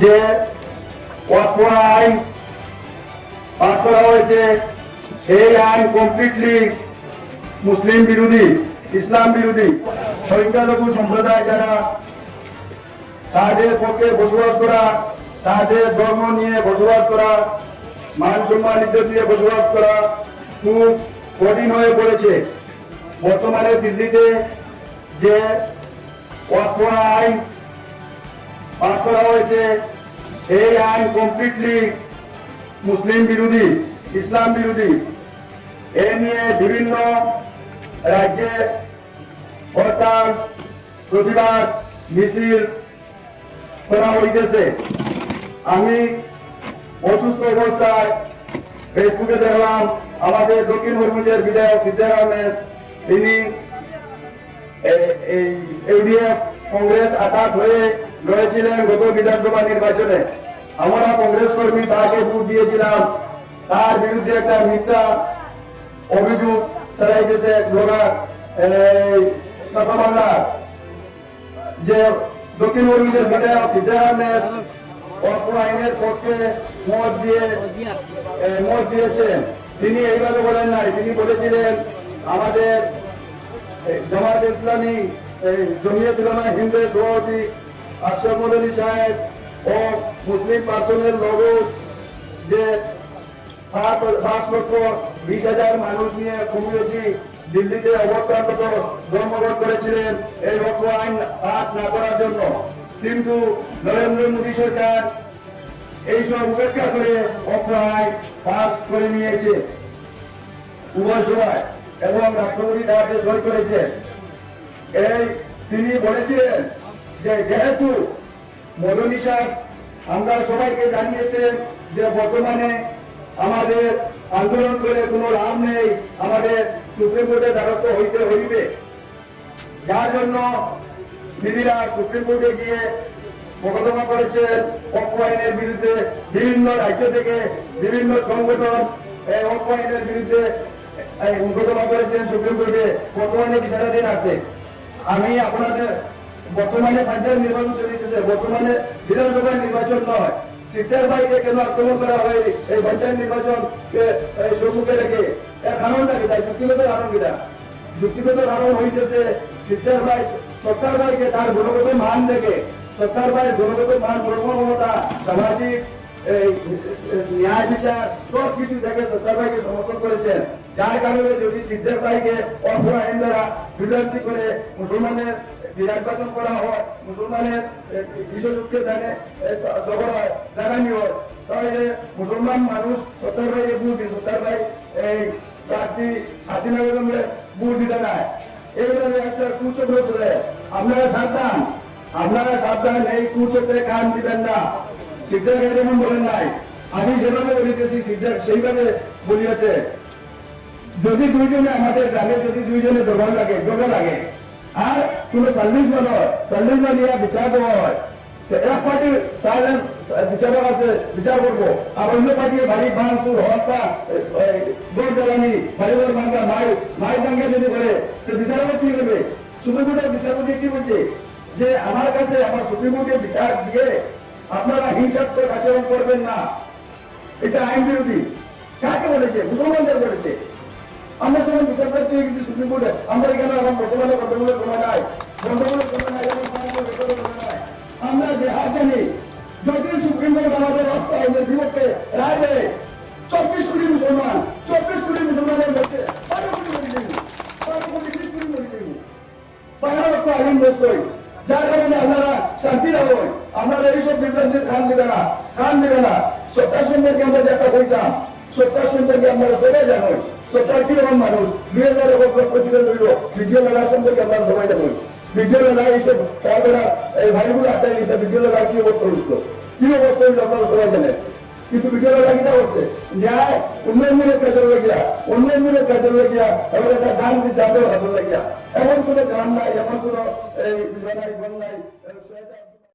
যে ওয়াকফ আইন পাস করা হয়েছে সেই আইন কমপ্লিটলি মুসলিম বিরোধী, ইসলাম বিরোধী। সংখ্যালঘু সম্প্রদায় যারা তাদের পক্ষে বসবাস করা, তাদের ধর্ম নিয়ে বসবাস করা, মান সম্মান ইজ্জত নিয়ে বসবাস করা খুব কঠিন হয়ে পড়েছে। বর্তমানে দিল্লিতে যে ওয়াকফ আইন পাস করা হয়েছে সেই আইন কমপ্লিটলি মুসলিম বিরোধী, ইসলাম বিরোধী। এ নিয়ে বিভিন্ন রাজ্যে হরতাল, প্রতিবাদ মিছিল করা হইতেছে। আমি অসুস্থ অবস্থায় ফেসবুকে দেখলাম আমাদের দক্ষিণ হবিগঞ্জের বিধায়ক সিদ্দিক আহমেদ তিনি ইউডিএফ কংগ্রেস আঘাত হয়ে লড়েছিলেন গত বিধানসভা নির্বাচনে। আমরা কংগ্রেস কর্মী তাকে ভোট দিয়েছিলাম, তার বিরুদ্ধে একটা মিথ্যা অভিযোগ চালাইতেছে যে দক্ষিণ হবিগঞ্জের বিধায়ক সিদ্দিক আহমেদ ওয়াকফ আইনের পক্ষে মত দিয়েছেন। তিনি এইভাবে বলেন নাই, তিনি বলেছিলেন আমাদের জামাত ইসলামী জমিয়ত উলামা হিন্দের সভাপতি আশরাফ মদনী সাহেব ও মুসলিম পার্সনের লোগো যে 5,20,000 মানুষ নিয়ে কমিয়েছি দিল্লিতে অবস্থানরত ধর্মঘট করেছিলেন এই ওয়াকফ আইন পাস না করার জন্য। কিন্তু নরেন্দ্র মোদী সরকার এইসব উপেক্ষা করে ওয়াকফ আইন পাস করে নিয়েছে উভয় সভায় এবং রাষ্ট্রপতি তাকে সই করেছে। তিনি বলেছিলেন যে যেহেতু মদনী সাহেব আমরা সবাইকে জানিয়েছেন যে বর্তমানে আমাদের আন্দোলন করে কোনো লাভ নেই, আমাদের সুপ্রিম কোর্টে দ্বারস্থ হইতে হইবে, যার জন্য দিদিরা সুপ্রিম কোর্টে গিয়ে মোকদ্দমা করেছেন ওয়াকফ আইনের বিরুদ্ধে। বিভিন্ন রাজ্য থেকে বিভিন্ন সংগঠন এই ওয়াকফ আইনের বিরুদ্ধে মোকদ্দমা করেছেন সুপ্রিম কোর্টে। বর্তমানে বিচারাধীন আছে। আমি আপনাদের বর্তমানে পঞ্চায়েত নির্বাচন চলতেছে, বর্তমানে বিধানসভা নির্বাচন নয়। সিদ্দিক ভাইকে কেন আক্রমণ করা হয় এই পঞ্চায়েত নির্বাচন সম্মুখে রেখে? এর কারণটা কি? যুক্তিগত কারণ কিনা? যুক্তিগত কারণ হইতেছে সিদ্দিক ভাই সরকার ভাইকে তার গুণগত মান দেখে, সরকার ভাই গুণগত মান, কর্মক্ষমতা, সামাজিক ন্যায় বিচার সব কিছু দেখে সরকার ভাইকে সমর্থন করেছেন। যার কারণে যদি সিদ্দিক ভাইকে ওয়াকফ আইন দ্বারা বিভ্রান্তি করে মুসলমানের নির্বাচন করা হয়, মুসলমানের বিশ্বযুদ্ধে জানানি হয়, তাহলে মুসলমান মানুষ সরকার ভাইকে ভোট দিয়ে সরকার ভাই এই প্রার্থী হাসিনা বেগমের ভোট দিতে নাই। এইভাবে একটা কুচক্র চলে। আপনারা সাবধান এই কুচক্রে কান দিবেন না। সিদ্দিক যেমন বলেন নাই, আমি যেভাবে বলিতেছি সিদ্দিক সেইভাবে বলিয়াছে। যদি দুইজনে আমাদের গ্রামে যদি দুইজনে দোকান লাগে আর কোন সার্ভিস বানিয়ে বিচার দেওয়া হয়, এক পার্টির বিচারক আছে বিচার করবো, আর অন্য পার্টির বাড়ি ভাঙচুর, হত্যা, দৌড় জ্বালানি, বাড়িঘর ভাঙা, মাই ভাঙ্গা যদি করে বিচারক কি করবে? সুপ্রিম কোর্টের বিচারপতি কি বলছে যে আমার কাছে আমার সুপ্রিম কোর্টের বিচার দিয়ে আপনারা হিংসাত্মক আচরণ করবেন না, এটা আইন বিরোধী। কাকে বলেছে? মুসলমানদের বলেছে। আমরা যখন বিচার করতে গেছি সুপ্রিম কোর্টে, আমরা এখানে এখন বর্তমানে গন্ডগোলের কোনো নাই, আমরা যে হার জানি যদি সুপ্রিম কোর্ট আমাদের আইনের বিপক্ষে রায় দেয় 24 কোটি মুসলমানের মধ্যে 12 লক্ষ আইন বস্তই, যার কারণে আপনারা শান্তি রাখবেন। আপনারা এইসব বিভ্রান্তির খান দিবে না। সত্তার সম্পর্কে আমরা যেটা কইতাম, সত্তার সম্পর্কে আপনারা সবাই জানেন সত্তার কিরকম মানুষ। 2000 প্রেসিডেন্ট হইল ভিডিও মেলা সম্পর্কে আপনারা সবাই জানেন। ভিডিও মেলা এইসব তারপরে এই ভাইগুলো আটটাই গেছে, ভিডিও মেলা কি অবস্থা হইল আপনারা সবাই জানেন। কিন্তু ভিডিও মেলা কিনা করছে ন্যায় উন্নয়নমূলক কাজের লাগিয়া এবার একটা গান দিচ্ছে আপনার হাতের লাগিয়া। এমন কোনো গান নাই, এমন কোনো নাই।